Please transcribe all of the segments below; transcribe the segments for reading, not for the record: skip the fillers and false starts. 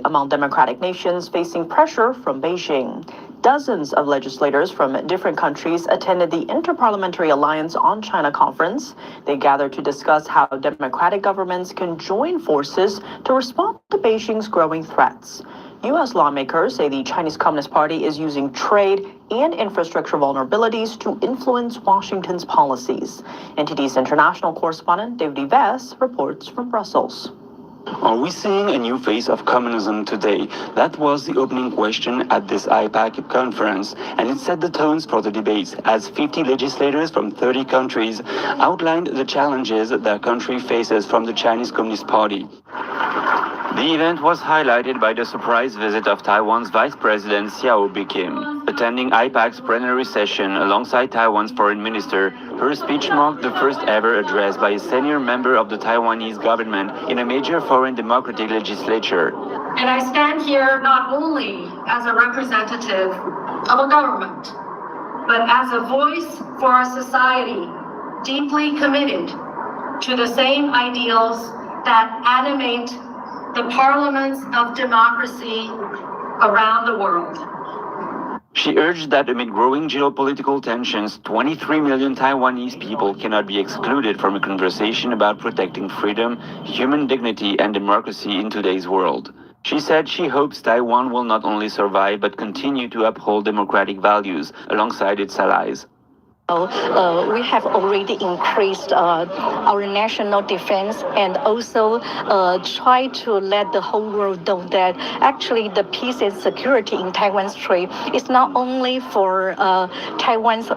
among democratic nations facing pressure from Beijing. Dozens of legislators from different countries attended the Interparliamentary Alliance on China conference. They gathered to discuss how democratic governments can join forces to respond to Beijing's growing threats. U.S. lawmakers say the Chinese Communist Party is using trade and infrastructure vulnerabilities to influence Washington's policies. NTD's international correspondent David Ives reports from Brussels. Are we seeing a new face of communism today? That was the opening question at this IPAC conference, and it set the tones for the debates as 50 legislators from 30 countries outlined the challenges their country faces from the Chinese Communist Party. The event was highlighted by the surprise visit of Taiwan's Vice President Xiao Bikim. Attending IPAC's plenary session alongside Taiwan's foreign minister, her speech marked the first ever address by a senior member of the Taiwanese government in a major foreign democratic legislature. And I stand here not only as a representative of a government, but as a voice for a society deeply committed to the same ideals that animate the parliaments of democracy around the world. She urged that amid growing geopolitical tensions, 23 million Taiwanese people cannot be excluded from a conversation about protecting freedom, human dignity, and democracy in today's world. She said she hopes Taiwan will not only survive but continue to uphold democratic values alongside its allies. We have already increased our national defense and also try to let the whole world know that actually the peace and security in Taiwan Strait is not only for Taiwan's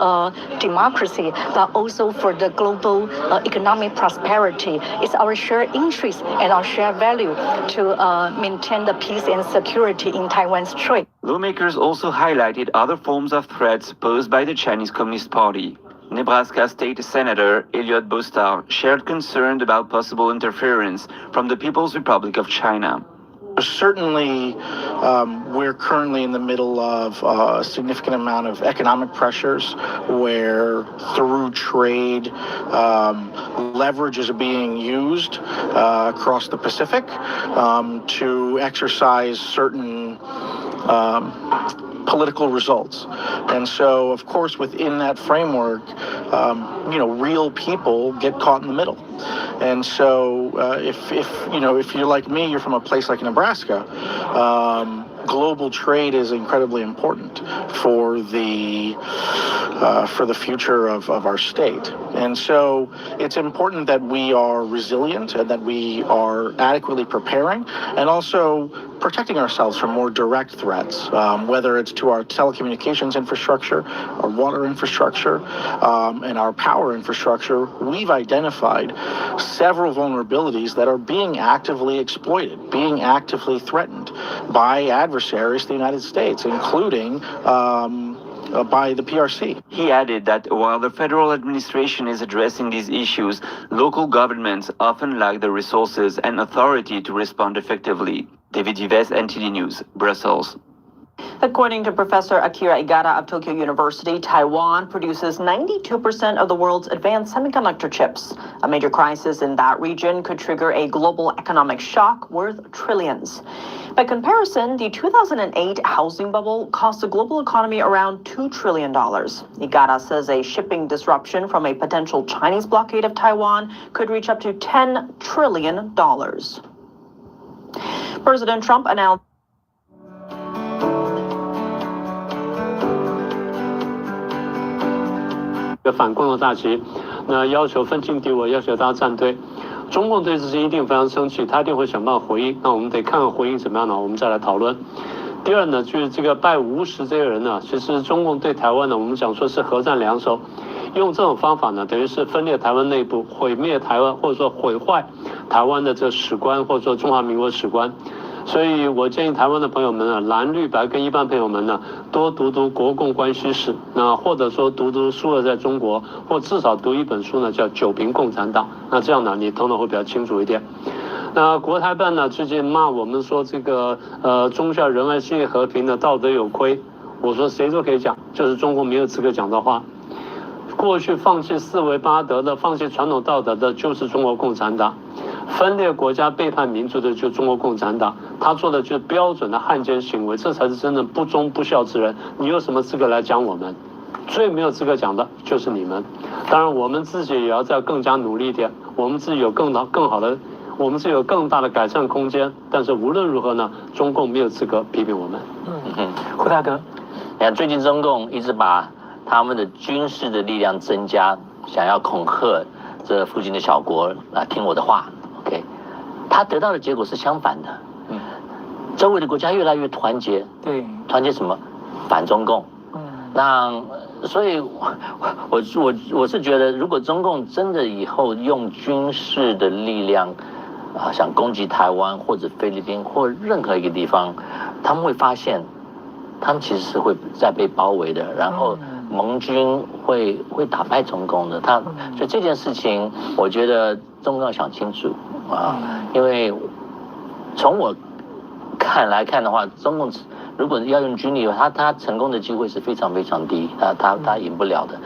democracy, but also for the global economic prosperity. It's our shared interest and our shared value to maintain the peace and security in Taiwan Strait. Lawmakers also highlighted other forms of threats posed by the Chinese Communist Party. Nebraska State Senator Iliot Bosar shared concern about possible interference from the People's Republic of China. Certainly, we're currently in the middle of a significant amount of economic pressures where through trade, leverages are being used across the Pacific to exercise certain political results. And so, of course, within that framework, real people get caught in the middle. And so if you're like me, you're from a place like Nebraska, global trade is incredibly important for the future of our state. And so it's important that we are resilient and that we are adequately preparing and also protecting ourselves from more direct threats, whether it's to our telecommunications infrastructure, our water infrastructure, and our power infrastructure. We've identified several vulnerabilities that are being actively exploited, being actively threatened by adversaries to the United States, including by the PRC. He added that while the federal administration is addressing these issues, local governments often lack the resources and authority to respond effectively. David Ives, NTD News, Brussels. According to Professor Akira Niigata of Tokyo University, Taiwan produces 92% of the world's advanced semiconductor chips. A major crisis in that region could trigger a global economic shock worth trillions. By comparison, the 2008 housing bubble cost the global economy around $2 trillion. Niigata says a shipping disruption from a potential Chinese blockade of Taiwan could reach up to $10 trillion. President Trump announced反共的大旗，那要求分庭敌我，要求大家站队。中共对这些一定非常生气，他一定会想办法回应。那我们得看看回应怎么样呢？我们再来讨论。第二呢，就是这个拜吴石这个人呢，其实中共对台湾呢，我们讲说是核战两手，用这种方法呢，等于是分裂台湾内部，毁灭台湾，或者说毁坏台湾的这史观，或者说中华民国史观。所以我建议台湾的朋友们呢，蓝绿白跟一般朋友们呢，多读读国共关系史，那或者说读读苏俄在中国，或至少读一本书呢，叫《九评共产党》。那这样呢，你头脑会比较清楚一点。那国台办呢，最近骂我们说这个忠孝仁爱世界和平的道德有亏。我说谁都可以讲，就是中国没有资格讲的话。过去放弃四维八德的、放弃传统道德的，就是中国共产党。分裂国家、背叛民族的就是中国共产党，他做的就是标准的汉奸行为，这才是真正不忠不孝之人。你有什么资格来讲我们？最没有资格讲的就是你们。当然，我们自己也要再更加努力一点，我们自己有更好的，我们自己有更大的改善空间。但是无论如何呢，中共没有资格批评我们。胡大哥，你看最近中共一直把他们的军事的力量增加，想要恐吓这附近的小国啊，听我的话。OK， 他得到的结果是相反的。周围的国家越来越团结。对，团结什么？反中共。那所以我是觉得，如果中共真的以后用军事的力量想攻击台湾或者菲律宾或任何一个地方，他们会发现，他们其实是会在被包围的，然后盟军会打败中共的。所以这件事情，我觉得中共要想清楚因为从我来看的话，中共如果要用军力，他成功的机会是非常非常低，他赢不了的，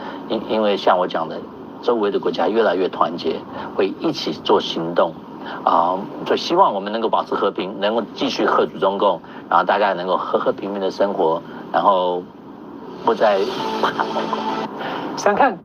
因为像我讲的，周围的国家越来越团结，会一起做行动所以希望我们能够保持和平，能够继续嚇阻中共，然后大家能够和平的生活，然后不再怕中共。想看